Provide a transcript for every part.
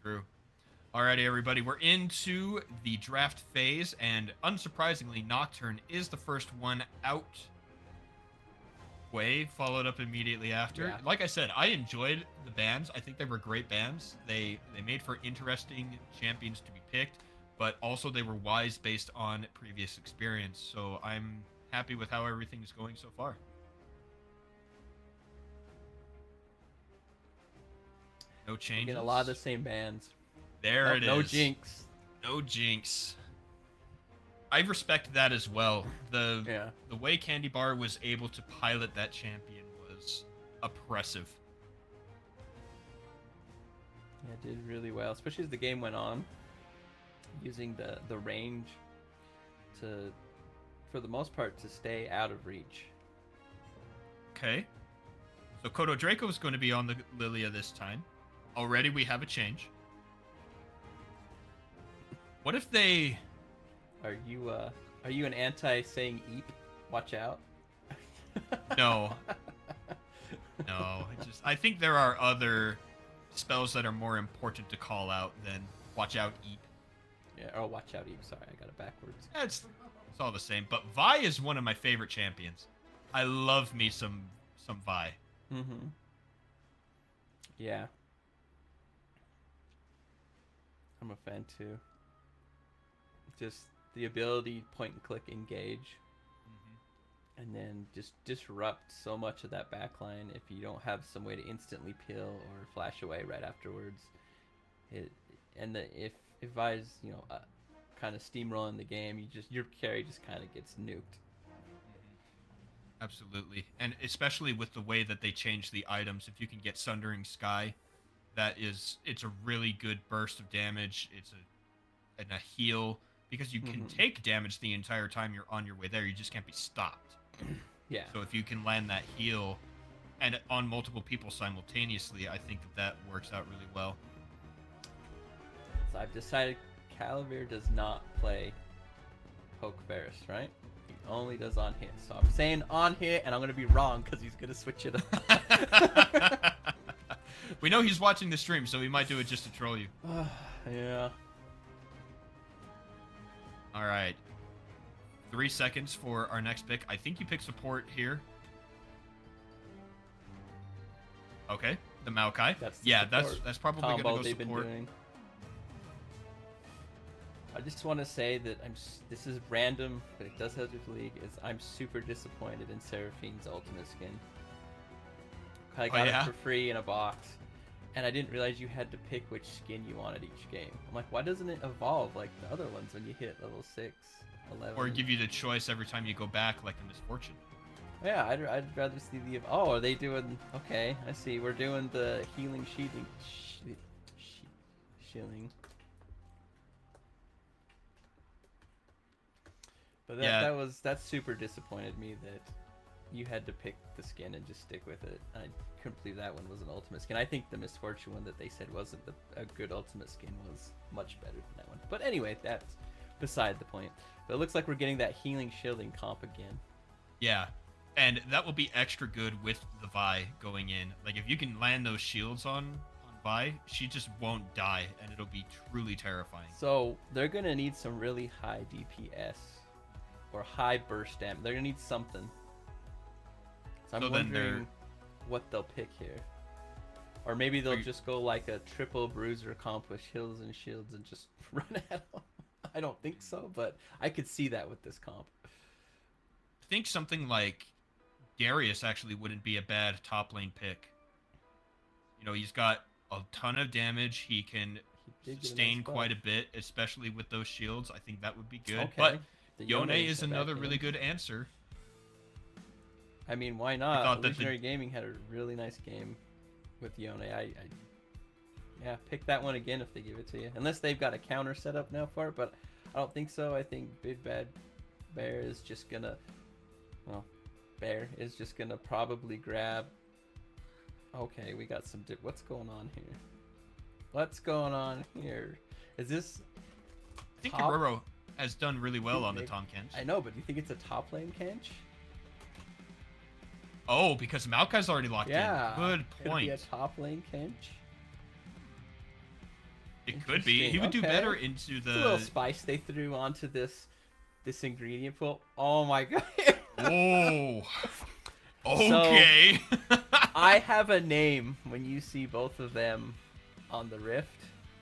True. Alrighty, everybody, we're into the draft phase, and unsurprisingly, Nocturne is the first one out. Way followed up immediately after. Yeah. Like I said, I enjoyed the bands. I think they were great bands. They made for interesting champions to be picked, but also they were wise based on previous experience. So I'm happy with how everything's going so far. No changes. Getting a lot of the same bands. There it is. No jinx. No jinx. I respect that as well. The way Candy Bar was able to pilot that champion was oppressive. Yeah, it did really well, especially as the game went on. Using the range to, for the most part, to stay out of reach. Okay. So Kodo Draco is going to be on the Lilia this time. Already we have a change. What if they... Are you an anti saying eep? Watch out. No. No. I think there are other spells that are more important to call out than watch out eep. Yeah, or watch out eep. Sorry, I got it backwards. It's all the same. But Vi is one of my favorite champions. I love me some Vi. Mm-hmm. Yeah. I'm a fan too. Just the ability point and click engage, and then just disrupt so much of that backline if you don't have some way to instantly peel or flash away right afterwards. If Vi's kind of steamrolling the game, your carry just kind of gets nuked. Absolutely, and especially with the way that they change the items, if you can get Sundering Sky, it's a really good burst of damage. It's a heal. Because you can take damage the entire time you're on your way there. You just can't be stopped. Yeah. So if you can land that heal and on multiple people simultaneously, I think that works out really well. So I've decided Calavir does not play Poke Ferris, right? He only does on hit. So I'm saying on hit, and I'm going to be wrong because he's going to switch it up. We know he's watching the stream, so he might do it just to troll you. Yeah. All right. 3 seconds for our next pick. I think you pick support here. Okay, the Maokai. That's probably going to go support. I just want to say that this is random, but it does help with League. I'm super disappointed in Seraphine's ultimate skin. I got it for free in a box, and I didn't realize you had to pick which skin you wanted each game. I'm like, why doesn't it evolve like the other ones when you hit level 6, 11? Or give you the choice every time you go back, like a Misfortune. Yeah, I'd rather see the... Oh, are they doing... Okay, I see. We're doing the healing shielding... Shielding. But that super disappointed me that you had to pick the skin and just stick with it. I couldn't believe that one was an ultimate skin. I think the Misfortune one that they said wasn't a good ultimate skin was much better than that one. But anyway, that's beside the point. But it looks like we're getting that healing shielding comp again. Yeah, and that will be extra good with the Vi going in. Like, if you can land those shields on Vi, she just won't die, and it'll be truly terrifying. So they're going to need some really high DPS or high burst damage. They're going to need something. So I'm wondering what they'll pick here. Or maybe they'll just go like a triple bruiser comp with heals and shields and just run at them. I don't think so, but I could see that with this comp. I think something like Darius actually wouldn't be a bad top lane pick. You know, he's got a ton of damage. He can sustain quite a bit, especially with those shields. I think that would be good. Okay. But Yone is another really good answer. I mean, why not? Illusionary Gaming had a really nice game with Yone. Yeah, pick that one again if they give it to you. Unless they've got a counter set up now for it, but I don't think so. I think Big Bad Bear is just gonna... Well, Bear is just gonna probably grab... Okay, we got some... What's going on here? What's going on here? Is this... I think Aurora has done really well on the Tahm Kench. I know, but do you think it's a top lane Kench? Oh, because Maokai's already locked in. Good point. Could it be a top lane Kench? It could be. He would do better into the... It's a little spice they threw onto this ingredient pool. Oh my god. Whoa. Okay. So, I have a name when you see both of them on the Rift.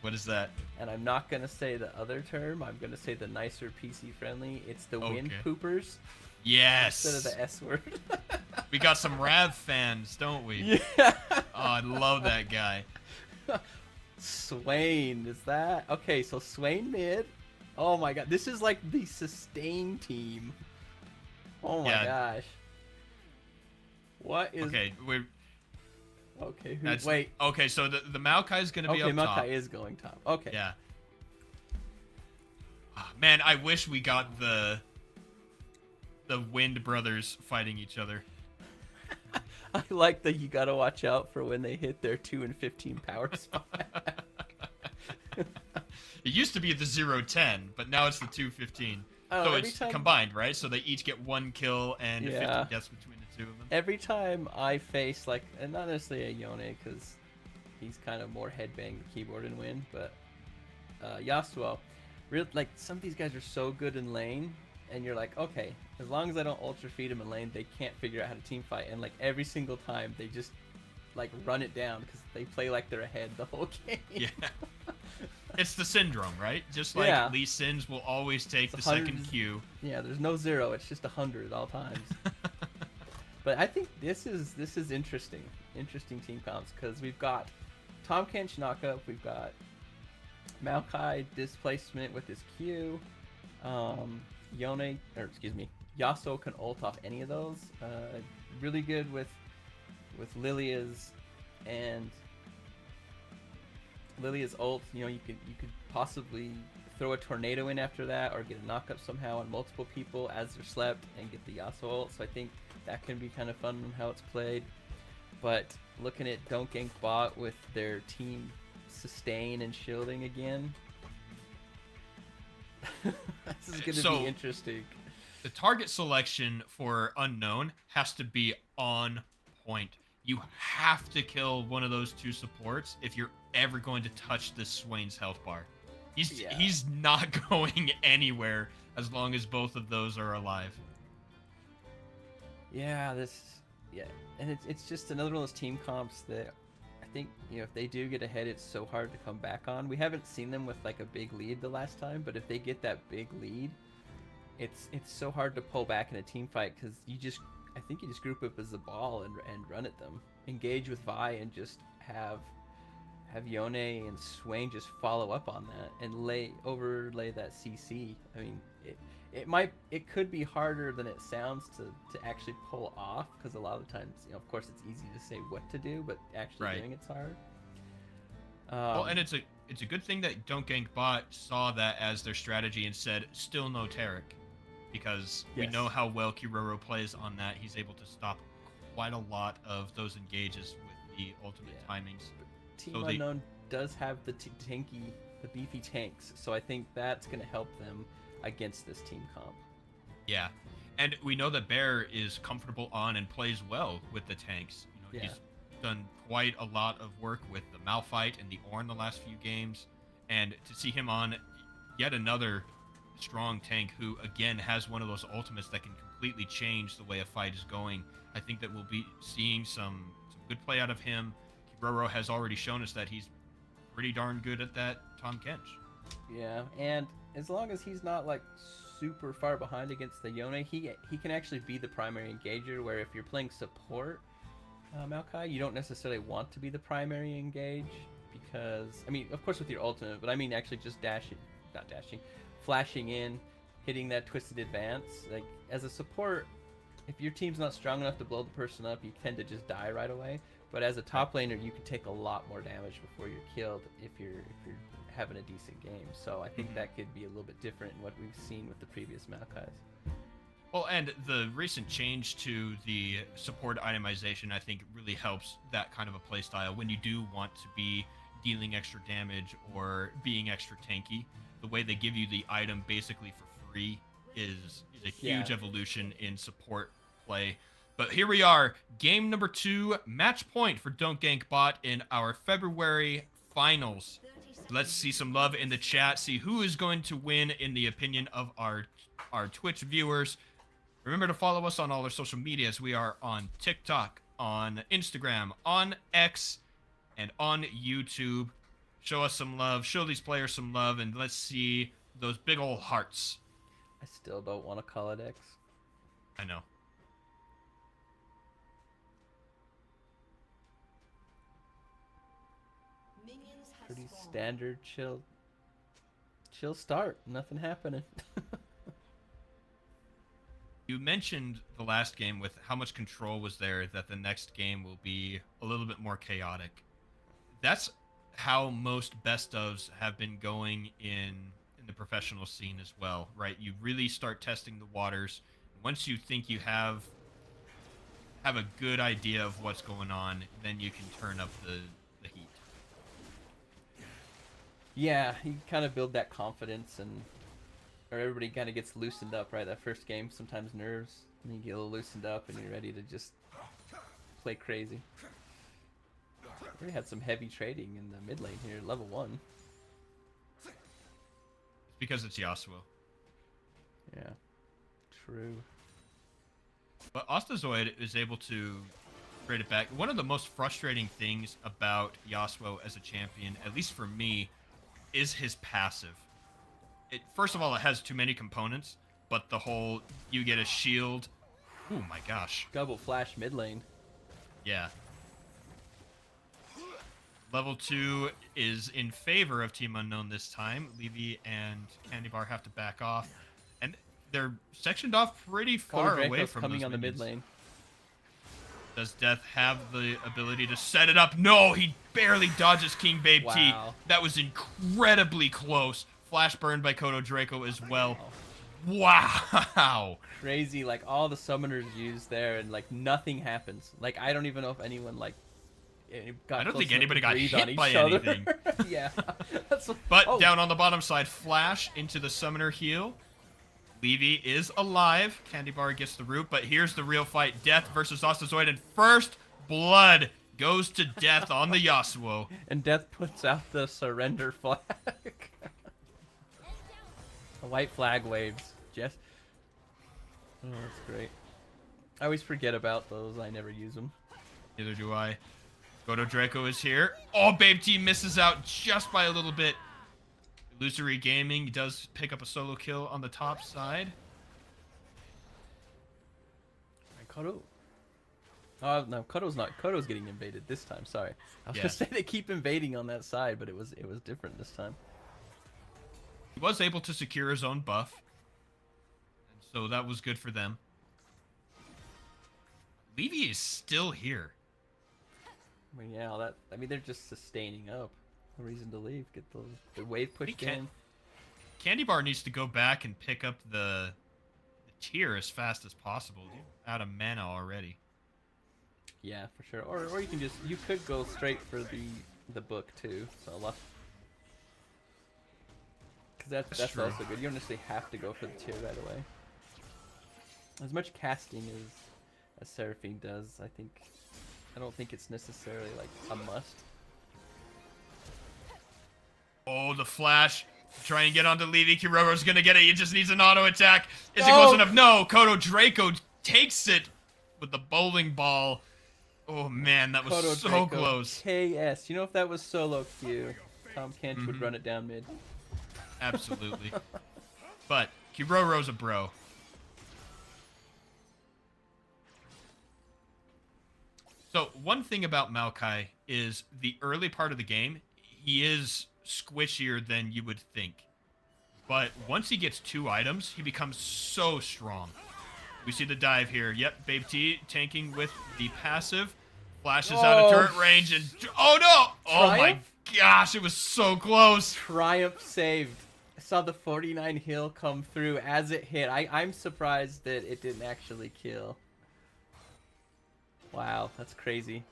What is that? And I'm not going to say the other term. I'm going to say the nicer PC friendly. It's the Wind Poopers. Yes. Instead of the S word. We got some Rav fans, don't we? Yeah. Oh, I love that guy. Swain, is that? Okay, so Swain mid. Oh my god, this is like the sustain team. Oh my gosh. What is... Okay, we're... Okay, wait. Okay, so the Maokai is going to be up top. Okay, Maokai is going top. Okay. Yeah. Oh, man, I wish we got the Wind brothers fighting each other. I like that you gotta watch out for when they hit their 2 and 15 power spot. It used to be the 0-10, but now it's the 2-15. So it's combined, right? So they each get 1 kill and 50 deaths between the 2 of them. Every time I face, like, and not necessarily a Yone, because he's kind of more headbang the keyboard and win, but Yasuo, like, some of these guys are so good in lane, and you're like, okay, as long as I don't ultra feed them in lane, they can't figure out how to team fight. And like every single time, they just like run it down because they play like they're ahead the whole game. Yeah, it's the syndrome, right? Just like Lee Sins will always take the second Q. Yeah, there's no 0. It's just 100 at all times. But I think this is interesting team comps because we've got Tahm Kench knockup, we've got Maokai displacement with his Q. Yasuo can ult off any of those. Really good with Lilia's ult. You know, you could possibly throw a tornado in after that, or get a knockup somehow on multiple people as they're slept and get the Yasuo ult. So I think that can be kind of fun on how it's played. But looking at Don't Gank Bot with their team sustain and shielding again. This is going to be interesting. The target selection for Unknown has to be on point. You have to kill one of those 2 supports if you're ever going to touch this Swain's health bar. He's not going anywhere as long as both of those are alive. Yeah, and it's just another one of those team comps that I think, you know, if they do get ahead, it's so hard to come back on. We haven't seen them with like a big lead the last time, but if they get that big lead, it's so hard to pull back in a team fight because I think you just group up as a ball and run at them, engage with Vi, and just have Yone and Swain just follow up on that and overlay that CC. I mean, it could be harder than it sounds to actually pull off, because a lot of the times, you know, of course it's easy to say what to do, but actually doing it's hard. Well, and it's a good thing that Don't Gank Bot saw that as their strategy and said still no Taric, because we know how well Kiroro plays on that. He's able to stop quite a lot of those engages with the ultimate timings. Team Unknown does have the beefy tanks, so I think that's going to help them against this team comp. Yeah, and we know that Bear is comfortable on and plays well with the tanks. You know, he's done quite a lot of work with the Malphite and the Ornn the last few games, and to see him on yet another strong tank who again has one of those ultimates that can completely change the way a fight is going, I think that we'll be seeing some good play out of him. Kiroro has already shown us that he's pretty darn good at that Tahm Kench. Yeah, and as long as he's not like super far behind against the Yone, he can actually be the primary engager, where if you're playing support Maokai, you don't necessarily want to be the primary engage, because, I mean, of course with your ultimate, but I mean actually just flashing in, hitting that twisted advance. Like, as a support, if your team's not strong enough to blow the person up, you tend to just die right away. But as a top laner, you can take a lot more damage before you're killed if you're having a decent game. So I think that could be a little bit different in what we've seen with the previous Maokais. Well, and the recent change to the support itemization, I think, really helps that kind of a playstyle. When you do want to be dealing extra damage or being extra tanky, the way they give you the item basically for free is a huge evolution in support play. But here we are, game number 2, match point for Don't Gank Bot in our February finals. Let's see some love in the chat. See who is going to win in the opinion of our Twitch viewers. Remember to follow us on all our social medias. We are on TikTok, on Instagram, on X, and on YouTube. Show us some love. Show these players some love, and let's see those big old hearts. I still don't want to call it X. I know. Pretty standard chill start. Nothing happening. You mentioned the last game with how much control was there, that the next game will be a little bit more chaotic. That's how most best ofs have been going in the professional scene as well, right? You really start testing the waters. Once you think you have a good idea of what's going on, then you can turn up the heat. Yeah, you kind of build that confidence, or everybody kind of gets loosened up, right? That first game, sometimes nerves, and you get a little loosened up, and you're ready to just play crazy. We had some heavy trading in the mid lane here, level 1. It's because it's Yasuo. Yeah, true. But Ostazoid is able to trade it back. One of the most frustrating things about Yasuo as a champion, at least for me, is his passive. First of all, it has too many components, but the whole, you get a shield. Oh my gosh. Double flash mid lane. Yeah. Level 2 is in favor of Team Unknown this time. Levy and Candy Bar have to back off. And they're sectioned off pretty far away from coming those on the minions. mid lane. Does Death have the ability to set it up? No, he barely dodges King Babe T. That was incredibly close. Flash burned by Kodo Draco as well. Wow. Crazy, like all the summoners used there, and like nothing happens. Like I don't even know if anyone like got. I don't think anybody got hit by other. anything. Yeah. But down on the bottom side, Flash into the summoner heal. Levy is alive. Candy Bar gets the root, but here's the real fight. Death versus Ostazoid, and first blood goes to Death on the Yasuo. And Death puts out the surrender flag. A white flag waves. Just. Oh, that's great. I always forget about those. I never use them. Neither do I. Kodo Draco is here. Oh, Babe T misses out just by a little bit. Illusory Gaming does pick up a solo kill on the top side. Kodo. Oh no, Kodo's getting invaded this time. Sorry, I was gonna say they keep invading on that side, but it was different this time. He was able to secure his own buff, and so that was good for them. Levy is still here. I mean, yeah, they're just sustaining up. No reason to leave. Get the wave pushed in. Candy Bar needs to go back and pick up the tier as fast as possible. You're out of mana already. Yeah, for sure. Or you could go straight for the book too. So because that's also good. You don't necessarily have to go for the tier right away. As much casting as Seraphine does, I don't think it's necessarily like a must. Oh, the flash. Try and get onto Levy. Kiroro's gonna get it. He just needs an auto attack. Is it close enough? No. Kodo Draco takes it with the bowling ball. Oh man, that was Kodo so Draco, close. KS. You know, if that was solo queue, Tom Kench would run it down mid. Absolutely. But Kiroro's a bro. So one thing about Maokai is the early part of the game, he is squishier than you would think. But once he gets 2 items, he becomes so strong. We see the dive here. Yep, Babe T tanking with the passive. Flashes out of turret range and... Oh no! Oh my gosh, it was so close. Triumph saved. I saw the 49 heal come through as it hit. I'm surprised that it didn't actually kill. Wow, that's crazy.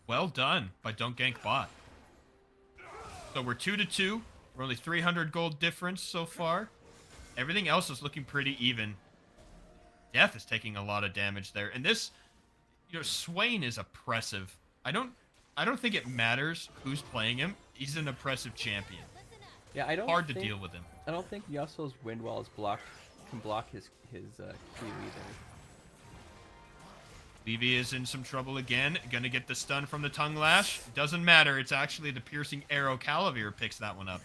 Well done by Don't Gank Bot. So we're 2-2. We're only 300 gold difference so far. Everything else is looking pretty even. Death is taking a lot of damage there. And this, Swain is oppressive. I don't think it matters who's playing him. he's an oppressive champion. Yeah, I don't. Hard to deal with him. I don't think Yasuo's wind wall can block his Q either. Levy is in some trouble again. Gonna get the stun from the tongue lash. Doesn't matter. It's actually the piercing arrow. Calavir picks that one up.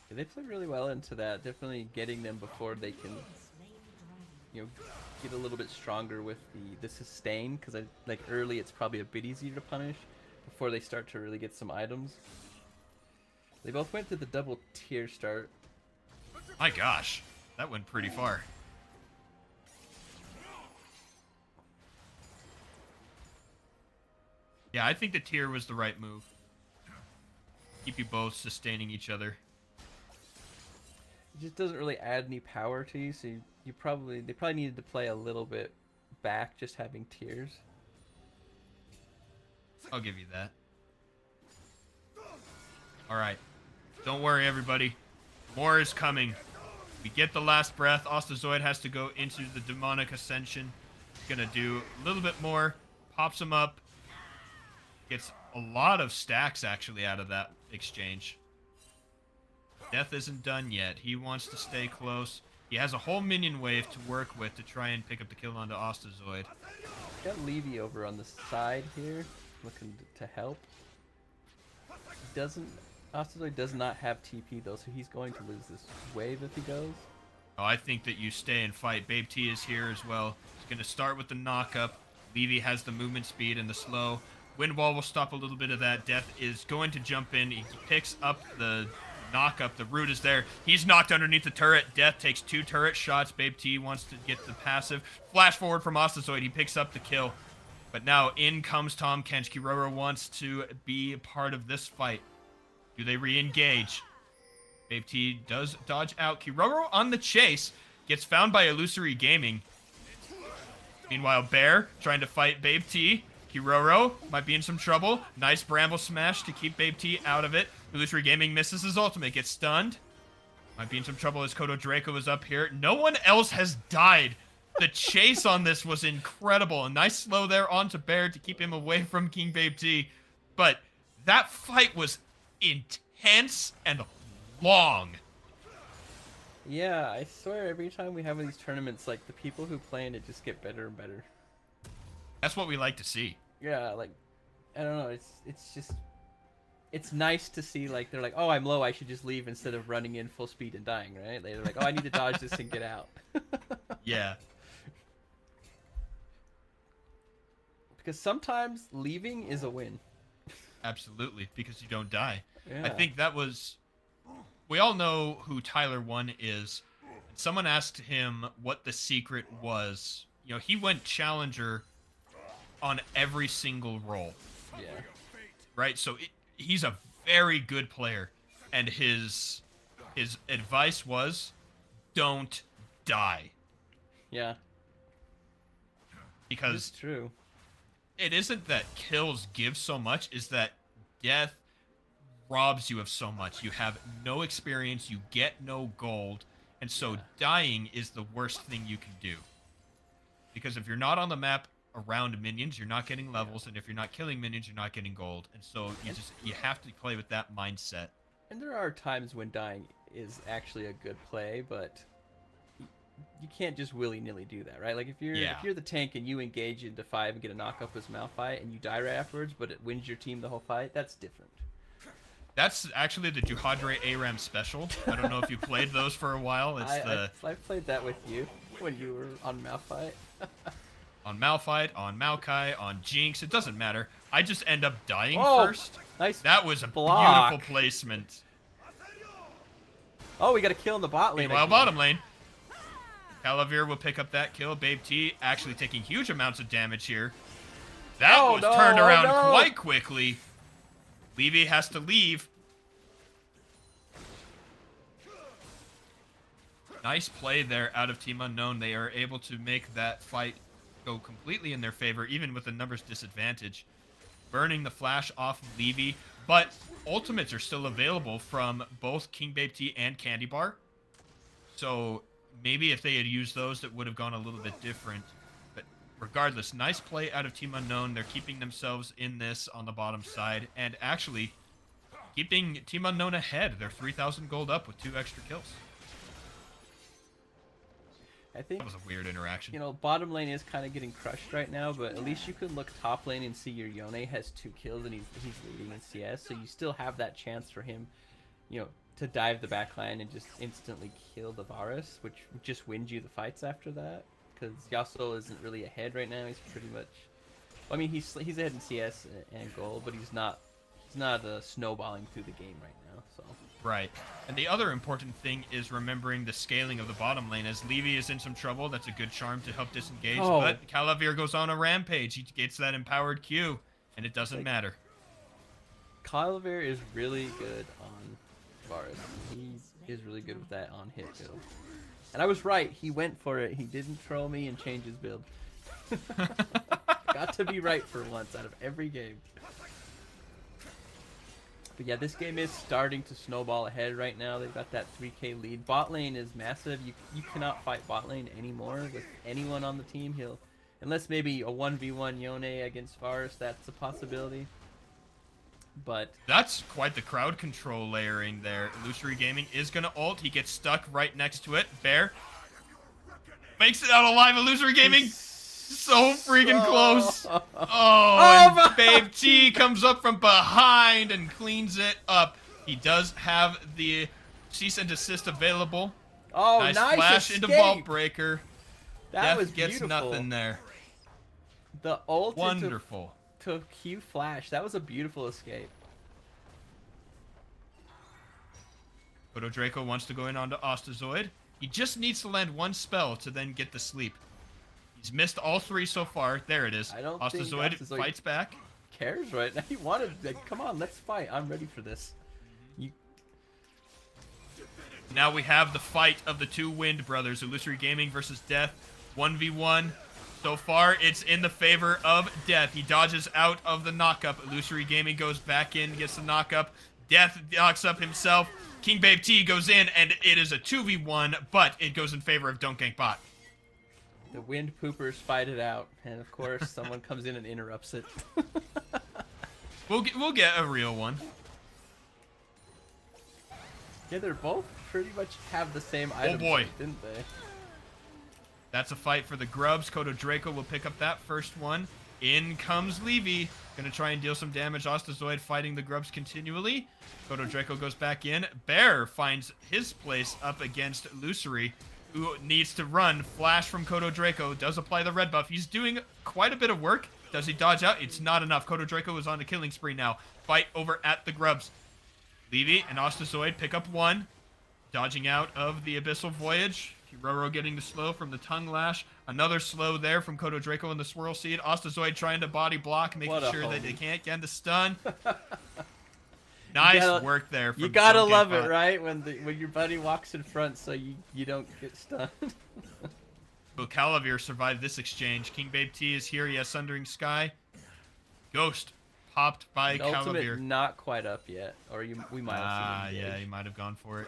Yeah, they play really well into that. Definitely getting them before they can, get a little bit stronger with the sustain. Because like early, it's probably a bit easier to punish before they start to really get some items. They both went to the double tier start. My gosh, that went pretty far. Yeah, I think the tier was the right move. Keep you both sustaining each other. It just doesn't really add any power to you, so they probably needed to play a little bit back, just having tiers. I'll give you that. All right, don't worry, everybody. More is coming. We get the last breath. Ostazoid has to go into the demonic ascension. He's gonna do a little bit more. Pops him up. Gets a lot of stacks, actually, out of that exchange. Death isn't done yet. He wants to stay close. He has a whole minion wave to work with to try and pick up the kill onto Ostazoid. Got Levy over on the side here, looking to help. Ostazoid does not have TP, though, so he's going to lose this wave if he goes. Oh, I think that you stay and fight. Babe T is here as well. He's going to start with the knock-up. Levy has the movement speed and the slow. Wind Wall will stop a little bit of that. Death is going to jump in. He picks up the knock-up. The root is there. He's knocked underneath the turret. Death takes 2 turret shots. Babe T wants to get the passive. Flash forward from Ostazoid. He picks up the kill. But now in comes Tahm Kench. Kiroro wants to be a part of this fight. Do they re-engage? Babe T does dodge out. Kiroro on the chase. Gets found by Illusory Gaming. Meanwhile, Bear trying to fight Babe T. Kiroro might be in some trouble. Nice Bramble Smash to keep Babe T out of it. Illusory Gaming misses his ultimate. Gets stunned. Might be in some trouble as Kodo Draco is up here. No one else has died. The chase on this was incredible. A nice slow there onto Bear to keep him away from King Babe T. But that fight was intense and long. Yeah, I swear every time we have these tournaments, like, the people who play in it just get better and better. That's what we like to see. Yeah, like, I don't know, it's just, it's nice to see, like, they're like, oh, I'm low, I should just leave instead of running in full speed and dying, right? They're like, oh, I need to dodge this and get out. Yeah. Because sometimes leaving is a win. Absolutely, because you don't die. Yeah. I think that was... We all know who Tyler 1 is. Someone asked him what the secret was. You know, he went challenger on every single role. Yeah. Right? So he's a very good player. And his advice was, don't die. Yeah. Because it's true. It isn't that kills give so much, is that death robs you of so much. You have no experience, you get no gold, and so dying is the worst thing you can do. Because if you're not on the map around minions, you're not getting levels, and if you're not killing minions, you're not getting gold. And so you have to play with that mindset. And there are times when dying is actually a good play, but you can't just willy-nilly do that, right? Like if you're the tank and you engage into 5 and get a knock-up as Malphite and you die right afterwards, but it wins your team the whole fight, that's different. That's actually the Juhadre ARAM special. I don't know if you played those for a while. I played that with you when you were on Malphite. On Malphite, on Maokai, on Jinx, it doesn't matter. I just end up dying first. Nice. That was a block. Beautiful placement. Oh, we got a kill in the bot lane. Meanwhile, bottom lane. Calavir will pick up that kill. Babe T actually taking huge amounts of damage here. That was turned around quite quickly. Levy has to leave. Nice play there out of Team Unknown. They are able to make that fight go completely in their favor, even with the numbers disadvantage. Burning the flash off of Levy, but ultimates are still available from both King Babe T and Candy Bar. So maybe if they had used those, that would have gone a little bit different. But regardless, nice play out of Team Unknown. They're keeping themselves in this on the bottom side. And actually, keeping Team Unknown ahead. They're 3,000 gold up with 2 extra kills. I think that was a weird interaction. You know, bottom lane is kind of getting crushed right now, but at least you can look top lane and see your Yone has 2 kills and he's leading in CS, so you still have that chance for him, you know, to dive the backline and just instantly kill the Varus, which just wins you the fights after that. Because Yasuo isn't really ahead right now. He's pretty much, I mean, he's ahead in CS and gold, but he's not snowballing through the game right now. So. Right. And the other important thing is remembering the scaling of the bottom lane. As Levy is in some trouble, that's a good charm to help disengage. Oh. But Calavir goes on a rampage. He gets that empowered Q, and it doesn't matter. Calavir is really good on Varus. He is really good with that on hit build. And I was right. He went for it. He didn't troll me and change his build. Got to be right for once out of every game. But yeah, this game is starting to snowball ahead right now. They've got that 3k lead. Bot lane is massive. You cannot fight bot lane anymore with anyone on the team. Unless maybe a 1v1 Yone against Varus, that's a possibility. But that's quite the crowd control layering there. Illusory Gaming is going to ult. He gets stuck right next to it. Bear makes it out alive. Illusory Gaming so freaking close. Oh, and Babe T comes up from behind and cleans it up. He does have the cease and desist available. Oh, nice flash escape. Into Vault Breaker. That Death was gets beautiful. nothing there. The ult wonderful. To Q flash. That was a beautiful escape. Kodo Draco wants to go in onto Ostazoid. He just needs to land one spell to then get the sleep. He's missed all 3 so far. There it is. Ostazoid fights back. Cares right now. He wanted, like, come on, let's fight. I'm ready for this. Now we have the fight of the 2 Wind Brothers. Illusory Gaming versus Death. 1v1. So far, it's in the favor of Death. He dodges out of the knockup. Illusory Gaming goes back in, gets the knockup. Death knocks up himself. King Babe T goes in, and it is a 2v1, but it goes in favor of Don't Gank Bot. The Wind Poopers fight it out, and of course, someone comes in and interrupts it. We'll get a real one. Yeah, they're both pretty much have the same items, didn't they? That's a fight for the grubs. Kodo Draco will pick up that first one. In comes Levy. Gonna try and deal some damage. Ostazoid fighting the grubs continually. Kodo Draco goes back in. Bear finds his place up against Illusory, who needs to run. Flash from Kodo Draco. Does apply the red buff. He's doing quite a bit of work. Does he dodge out? It's not enough. Kodo Draco is on a killing spree now. Fight over at the grubs. Levy and Ostazoid pick up 1. Dodging out of the Abyssal Voyage. Kiroro getting the slow from the Tongue Lash. Another slow there from Kodo Draco and the Swirl Seed. Ostazoid trying to body block, making sure that they can't get the stun. Nice work there. You gotta love it, right? When your buddy walks in front, so you don't get stunned. Will Calavir survive this exchange? King Babe T is here. He has Sundering Sky. Ghost popped by Calavir. Ultimate not quite up yet, or we might have seen him yeah, he might have gone for it.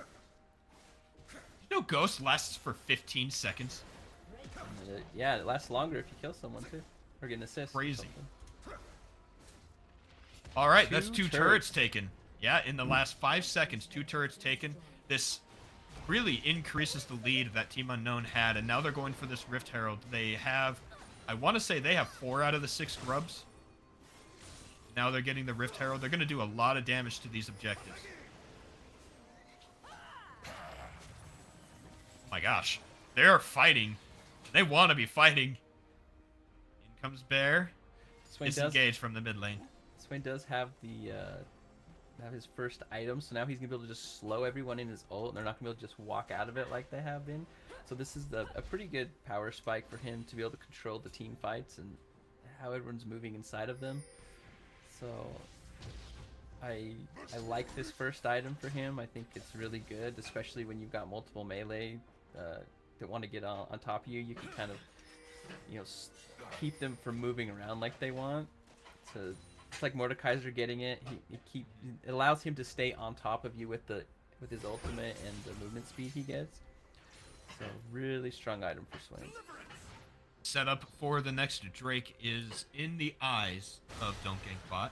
You know, Ghost lasts for 15 seconds. Yeah, it lasts longer if you kill someone too, or get an assist. Crazy. All right, that's 2 turrets taken. Yeah, in the last 5 seconds, 2 turrets taken. This really increases the lead that Team Unknown had, and now they're going for this Rift Herald. They have, I want to say they have 4 out of the 6 grubs. Now they're getting the Rift Herald. They're going to do a lot of damage to these objectives. My gosh, they're fighting. They want to be fighting. In comes Bear. Disengaged from the mid lane. Swain does have his first item, so now he's gonna be able to just slow everyone in his ult, and they're not gonna be able to just walk out of it like they have been. So this is a pretty good power spike for him to be able to control the team fights and how everyone's moving inside of them. So I like this first item for him. I think it's really good, especially when you've got multiple melee that want to get on top of you. You can kind of, you know, keep them from moving around like they want. So it's like Mordekaiser getting it. It allows him to stay on top of you with his ultimate and the movement speed he gets. So really strong item for Swain. Setup for the next Drake is in the eyes of Don't Gank Bot.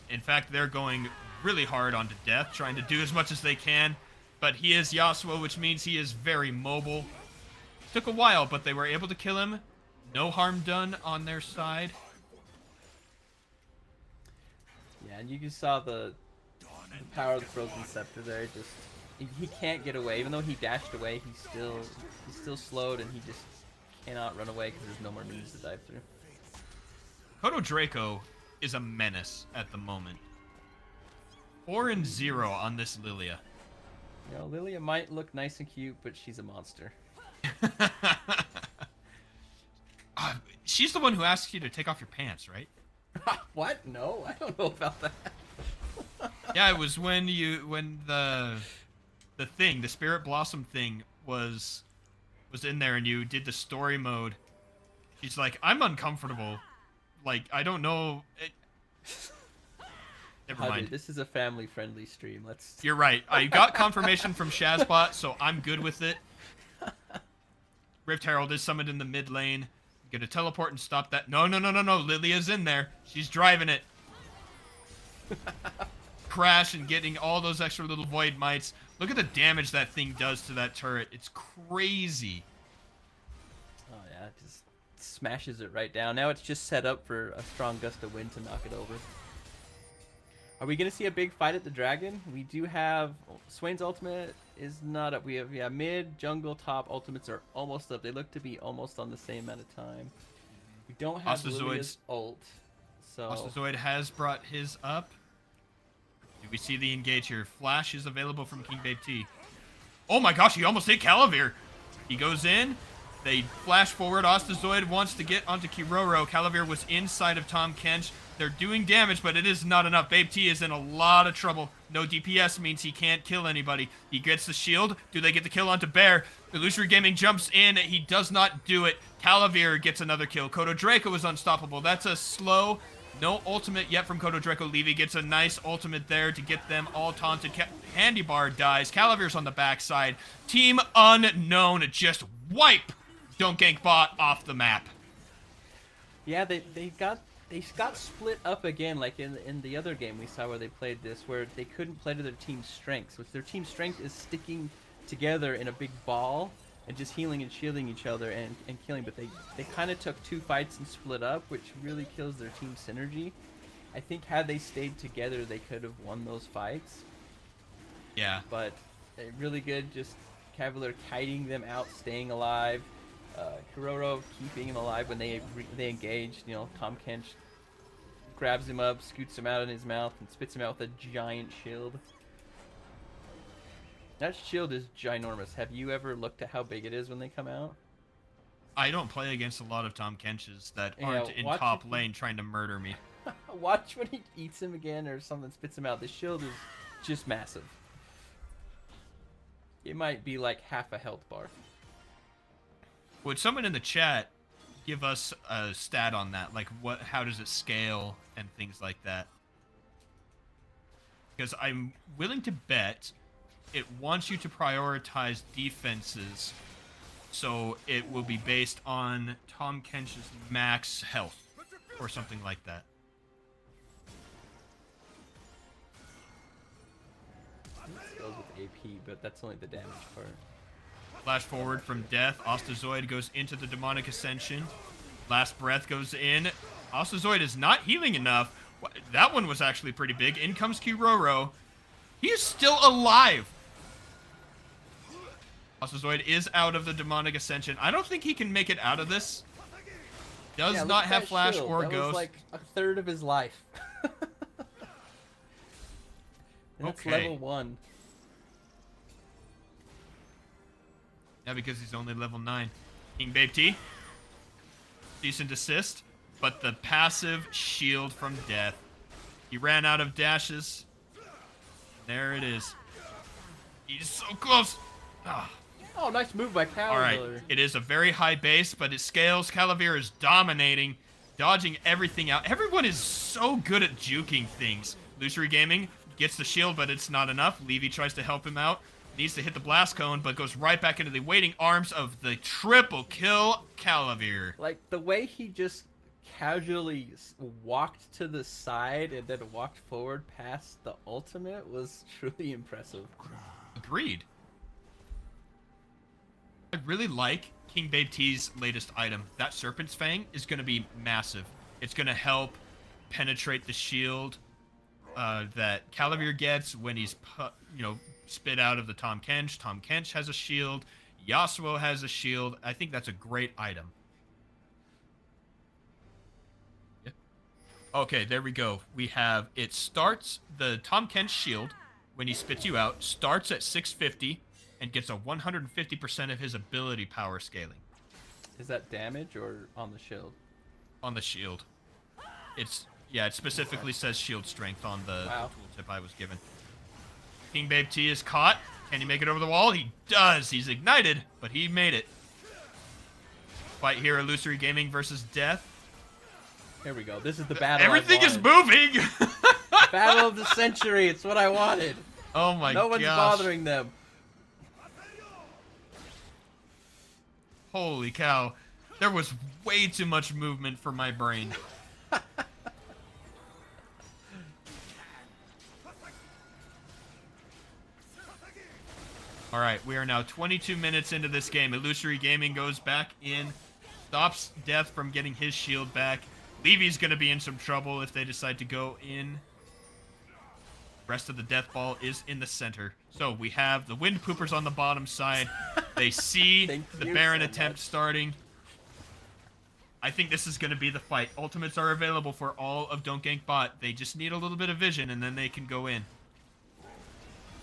In fact, they're going really hard onto Death, trying to do as much as they can. But he is Yasuo, which means he is very mobile. Took a while, but they were able to kill him. No harm done on their side. Yeah, and you saw the power of the Frozen Scepter there. Just he can't get away, even though he dashed away. He's still slowed, and he just cannot run away because there's no more means to dive through. Kodo Draco is a menace at the moment. 4-0 on this Lilia. You know, Lilia might look nice and cute, but she's a monster. She's the one who asks you to take off your pants, right? What? No, I don't know about that. Yeah, it was when the Spirit Blossom thing was in there and you did the story mode. She's like, I'm uncomfortable. Like, I don't know. Never mind. Dude, this is a family-friendly stream. You're right. I got confirmation from Shazbot, so I'm good with it. Rift Herald is summoned in the mid lane. I'm gonna teleport and stop that. No. Lilia's in there. She's driving it. Crash and getting all those extra little void mites. Look at the damage that thing does to that turret. It's crazy. Oh yeah, it just smashes it right down. Now it's just set up for a strong gust of wind to knock it over. Are we going to see a big fight at the Dragon? We do have... Swain's ultimate is not up. We have mid, jungle, top ultimates are almost up. They look to be almost on the same amount of time. We don't have Lilia's ult. So... Ostazoid has brought his up. Do we see the engage here? Flash is available from King Babe T. Oh my gosh, he almost hit Calavir. He goes in. They flash forward. Ostazoid wants to get onto Kiroro. Calavir was inside of Tahm Kench. They're doing damage, but it is not enough. Babe T is in a lot of trouble. No DPS means he can't kill anybody. He gets the shield. Do they get the kill onto Bear? Illusory Gaming jumps in. He does not do it. Calavir gets another kill. Kodo Draco is unstoppable. That's a slow. No ultimate yet from Kodo Draco. Levy gets a nice ultimate there to get them all taunted. Handy Bar dies. Calavir's on the backside. Team Unknown just wipe Don't Gank Bot off the map. Yeah, they got split up again, like in the other game we saw where they played this, where they couldn't play to their team's strengths, which their team's strength is sticking together in a big ball and just healing and shielding each other and killing, but they kind of took two fights and split up, which really kills their team synergy. I think had they stayed together, they could have won those fights. Yeah. But really good, just Cavalier kiting them out, staying alive. Kiroro keeping him alive when they engaged. You know, Tahm Kench grabs him up, scoots him out in his mouth, and spits him out with a giant shield. That shield is ginormous. Have you ever looked at how big it is when they come out? I don't play against a lot of Tahm Kenches that aren't in top lane trying to murder me. Watch when he eats him again or something spits him out. The shield is just massive. It might be like half a health bar. Would someone in the chat give us a stat on that? Like, how does it scale and things like that? Because I'm willing to bet it wants you to prioritize defenses, so it will be based on Tahm Kench's max health or something like that. It goes with AP, but that's only the damage part. Flash forward from Death. Ostazoid goes into the Demonic Ascension. Last Breath goes in. Ostazoid is not healing enough. That one was actually pretty big. In comes Kiroro. He is still alive. Ostazoid is out of the Demonic Ascension. I don't think he can make it out of this. Does not have Flash shield. or that Ghost. Was like a third of his life. That's level 1. Yeah, because he's only level 9. King Babe T. Decent assist, but the passive shield from Death. He ran out of dashes. There it is. He's so close. Ah. Oh, nice move by Calavir. All right, it is a very high base, but it scales. Calavir is dominating, dodging everything out. Everyone is so good at juking things. Illusory Gaming gets the shield, but it's not enough. Levy tries to help him out. Needs to hit the blast cone, but goes right back into the waiting arms of the triple kill Calavir. Like, the way he just casually walked to the side and then walked forward past the ultimate was truly impressive. Agreed. I really like King Babe T's latest item. That Serpent's Fang is going to be massive. It's going to help penetrate the shield that Calavir gets when he's, spit out of the Tahm Kench. Tahm Kench has a shield. Yasuo has a shield. I think that's a great item. Yeah. Okay, there we go. We have, it starts, the Tahm Kench shield, when he spits you out, starts at 650 and gets a 150% of his ability power scaling. Is that damage or on the shield? On the shield. It specifically says shield strength on the tooltip I was given. King Babe T is caught. Can he make it over the wall? He does. He's ignited, but he made it. Fight here, Illusory Gaming versus Death. Here we go. This is the battle. Everything is moving. Battle of the century. It's what I wanted. Oh my god. No one's bothering them. Holy cow. There was way too much movement for my brain. Alright, we are now 22 minutes into this game. Illusory Gaming goes back in, stops Death from getting his shield back. Levy's going to be in some trouble if they decide to go in. Rest of the Death Ball is in the center. So we have the Wind Poopers on the bottom side. They see the Baron attempt starting. I think this is going to be the fight. Ultimates are available for all of Don't Gank Bot. They just need a little bit of vision, and then they can go in.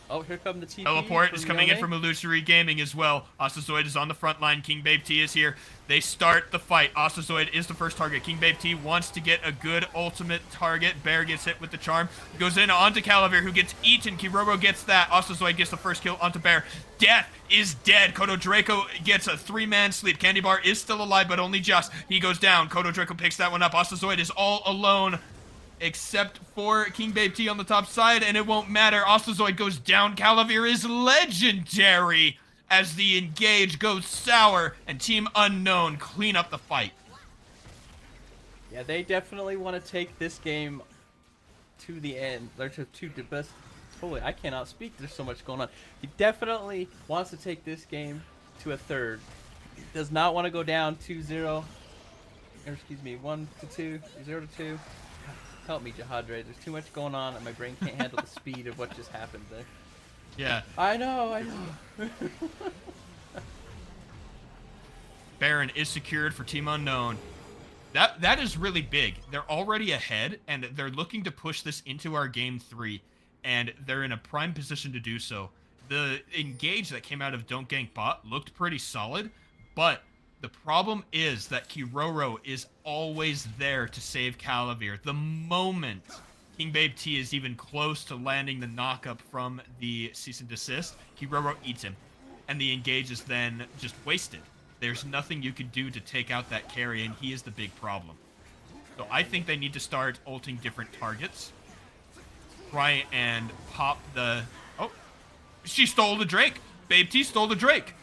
Oh, here come the TP. Teleport is coming in from Illusory Gaming as well. Astazoid is on the front line. King Babe T is here. They start the fight. Astazoid is the first target. King Babe T wants to get a good ultimate target. Bear gets hit with the charm. Goes in onto Calavir, who gets eaten. Kiroro gets that. Astazoid gets the first kill onto Bear. Death is dead. Kodo Draco gets a 3-man sleep. Candy Bar is still alive, but only just. He goes down. Kodo Draco picks that one up. Astazoid is all alone, except for King Babe T on the top side, and it won't matter. Astazoid goes down. Calavir is legendary as the engage goes sour, and Team Unknown clean up the fight. Yeah, they definitely want to take this game to the end. Or to the best. Holy, I cannot speak. There's so much going on. He definitely wants to take this game to a third. He does not want to go down 2-0. Or excuse me, 1-2, 0-2. Help me, Jahadre. There's too much going on, and my brain can't handle the speed of what just happened there. Yeah. I know. Baron is secured for Team Unknown. That is really big. They're already ahead, and they're looking to push this into our Game 3, and they're in a prime position to do so. The engage that came out of Don't Gank Bot looked pretty solid, but the problem is that Kiroro is always there to save Calavir. The moment King Babe T is even close to landing the knock-up from the cease and desist, Kiroro eats him, and the engage is then just wasted. There's nothing you can do to take out that carry, and he is the big problem. So I think they need to start ulting different targets. Try and pop the... Oh, she stole the Drake. Babe T stole the Drake.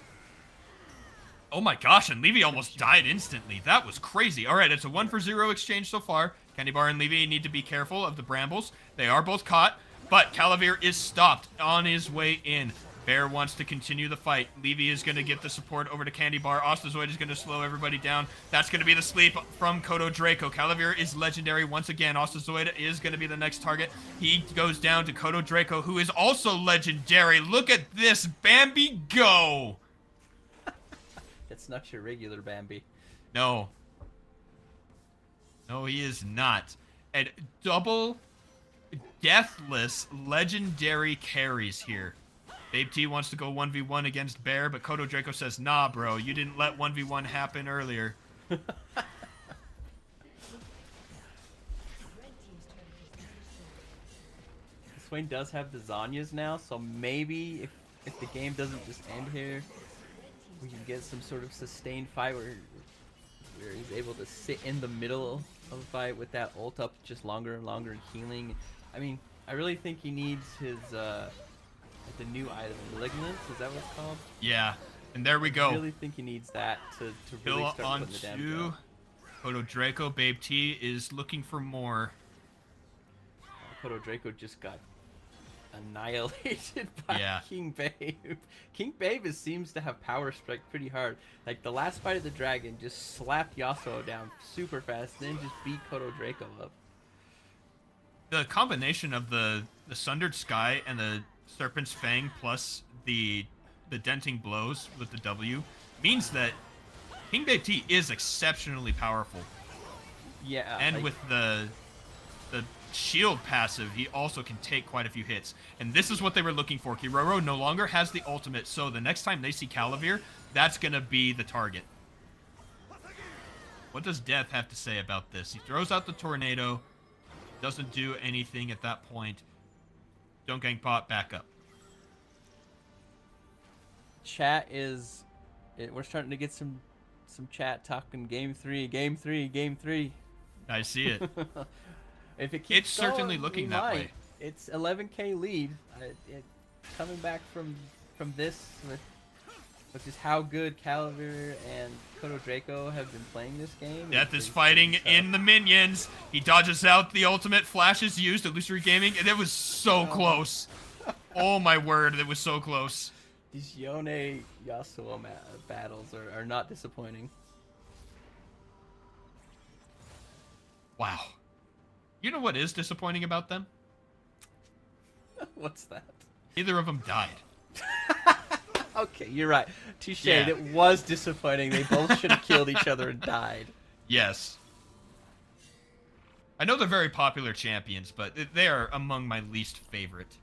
Oh my gosh, and Levy almost died instantly. That was crazy. All right, it's a 1-for-0 exchange so far. Candy Bar and Levy need to be careful of the brambles. They are both caught, but Calavir is stopped on his way in. Bear wants to continue the fight. Levy is going to get the support over to Candy Bar. Astazoid is going to slow everybody down. That's going to be the sleep from Kodo Draco. Calavir is legendary once again. Astazoid is going to be the next target. He goes down to Kodo Draco, who is also legendary. Look at this. Bambi, go! It's not your regular Bambi. No. No, he is not. And double deathless legendary carries here. Babe T wants to go 1v1 against Bear, but Kodo Draco says, nah, bro, you didn't let 1v1 happen earlier. Swain does have the Zanyas now, so maybe if the game doesn't just end here, we can get some sort of sustained fight where he's able to sit in the middle of the fight with that ult up just longer and longer and healing. I mean, I really think he needs his the new item, Malignance, is that what it's called? Yeah, and there we go. I really think he needs that to really start putting the damage out. Kodo Draco, Babe T is looking for more. Kodo Draco just got annihilated by King Babe. King Babe seems to have power strike pretty hard. Like the last fight of the dragon just slapped Yasuo down super fast, then just beat Kodo Draco up. The combination of the Sundered Sky and the Serpent's Fang plus the denting blows with the W means that King Babe T is exceptionally powerful. Yeah. And with the shield passive, he also can take quite a few hits. And this is what they were looking for. Kiroro no longer has the ultimate, so the next time they see Calavir, that's going to be the target. What does Death have to say about this? He throws out the tornado, doesn't do anything at that point. Don't gang pot, back up. Chat is... We're starting to get some chat talking game 3, game 3, game 3. I see it. If it keeps it's certainly looking that way. It's 11k lead. Coming back from this with just how good Calavir and Kodo Draco have been playing this game. Death is fighting in the minions. He dodges out. The ultimate flash is used. Illusory Gaming, and it was so close. Oh my word, it was so close. These Yone Yasuo battles are not disappointing. Wow. You know what is disappointing about them? What's that? Neither of them died. Okay, you're right. Touche. Yeah. It was disappointing. They both should have killed each other and died. Yes. I know they're very popular champions, but they are among my least favorite.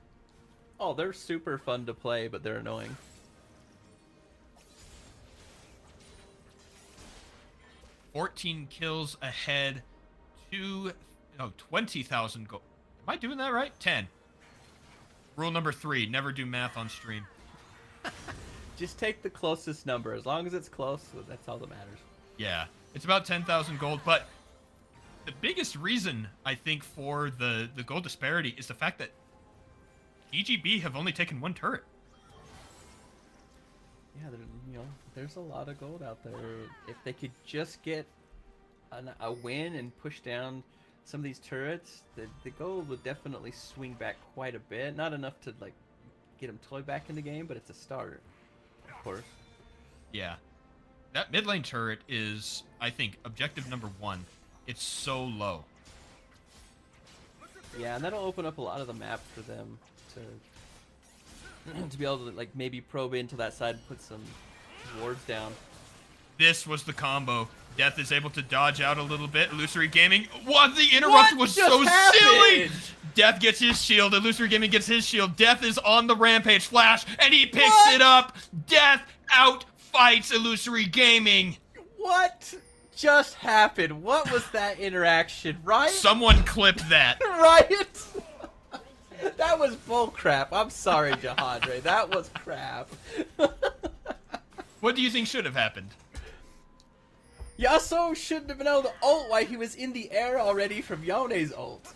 Oh, they're super fun to play, but they're annoying. 14 kills ahead. 20,000 gold. Am I doing that right? 10. Rule number 3, never do math on stream. Just take the closest number. As long as it's close, that's all that matters. Yeah, it's about 10,000 gold, but the biggest reason, I think, for the gold disparity is the fact that EGB have only taken 1 turret. Yeah, there's a lot of gold out there. If they could just get a win and push down some of these turrets, the gold would definitely swing back quite a bit. Not enough to like get them totally back in the game, but it's a start, of course. Yeah, that mid lane turret is, I think, objective number 1. It's so low. Yeah, and that'll open up a lot of the map for them to be able to like maybe probe into that side and put some wards down. This was the combo. Death is able to dodge out a little bit. Illusory Gaming. What? The interrupt was so silly! Death gets his shield. Illusory Gaming gets his shield. Death is on the rampage flash, and he picks it up. Death outfights Illusory Gaming. What just happened? What was that interaction, right? Someone clipped that. Right? That was bullcrap. I'm sorry, Jahadre. That was crap. What do you think should have happened? Yasuo shouldn't have been able to ult while he was in the air already from Yone's ult.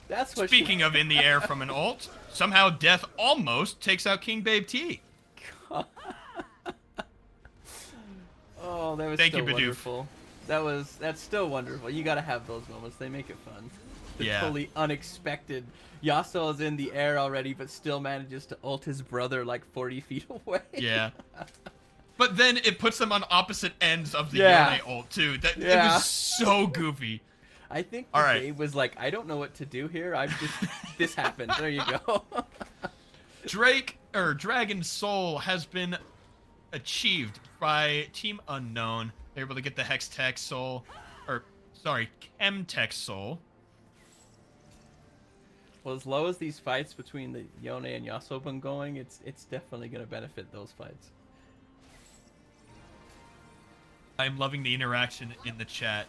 That's what. Speaking of in the air from an ult, somehow Death almost takes out King Babe T. Oh, that was Thank still you, Bidoof. wonderful. That's still wonderful. You gotta have those moments. They make it fun. The Yeah. totally unexpected. Yasuo is in the air already, but still manages to ult his brother like 40 feet away. Yeah. But then it puts them on opposite ends of the Yone ult too. It was so goofy. I think All right. Gabe was like, I don't know what to do here. This happened. There you go. Dragon Soul has been achieved by Team Unknown. They're able to get the Hextech Soul, Chemtech Soul. Well, as low as these fights between the Yone and Yasuo been going, it's definitely going to benefit those fights. I'm loving the interaction in the chat.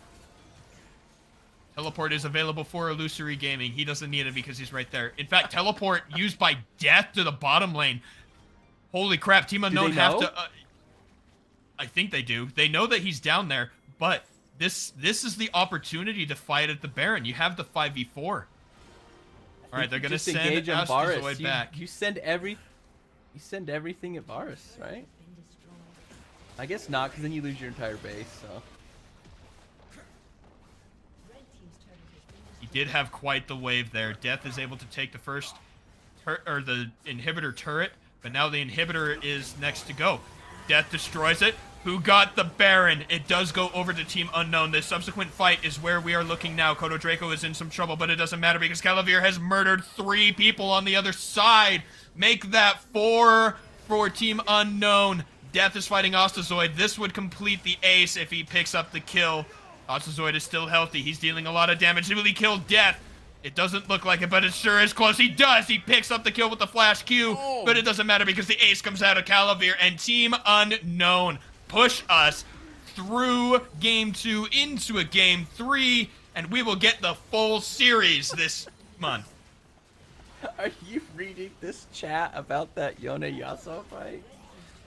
Teleport is available for Illusory Gaming. He doesn't need it because he's right there. In fact, teleport used by Death to the bottom lane. Holy crap, Team Unknown have to... I think they do. They know that he's down there, but this is the opportunity to fight at the Baron. You have the 5v4. All right, they're going to send Astazoid back. You send everything at Varus, right? I guess not, because then you lose your entire base, so... did have quite the wave there. Death is able to take the first the inhibitor turret, but now the inhibitor is next to go. Death destroys it. Who got the Baron? It does go over to Team Unknown. The subsequent fight is where we are looking now. Kodo Draco is in some trouble, but it doesn't matter because Calavir has murdered 3 people on the other side. Make that 4 for Team Unknown. Death is fighting Ostazoid. This would complete the ace if he picks up the kill. Ostazoid is still healthy. He's dealing a lot of damage. Will he kill Death? It doesn't look like it, but it sure is close. He does. He picks up the kill with the flash Q, but it doesn't matter because the ace comes out of Calavir, and Team Unknown push us through Game 2 into a Game 3, and we will get the full series this month. Are you reading this chat about that Yone Yasuo fight?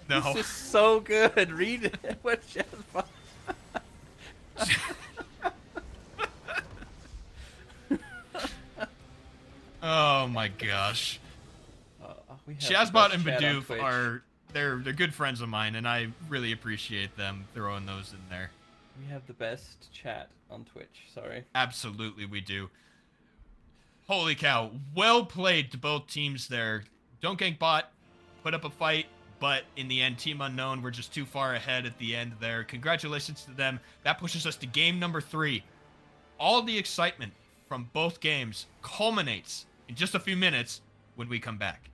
No. This is so good. Read it. What chat? Oh my gosh. Shazbot and Bidoof are they're good friends of mine, and I really appreciate them throwing those in there. We have the best chat on Twitch. Sorry. Absolutely, we do. Holy cow! Well played to both teams there. Don't Gank Bot put up a fight, but in the end, Team Unknown were just too far ahead at the end there. Congratulations to them. That pushes us to game number 3. All the excitement from both games culminates in just a few minutes when we come back.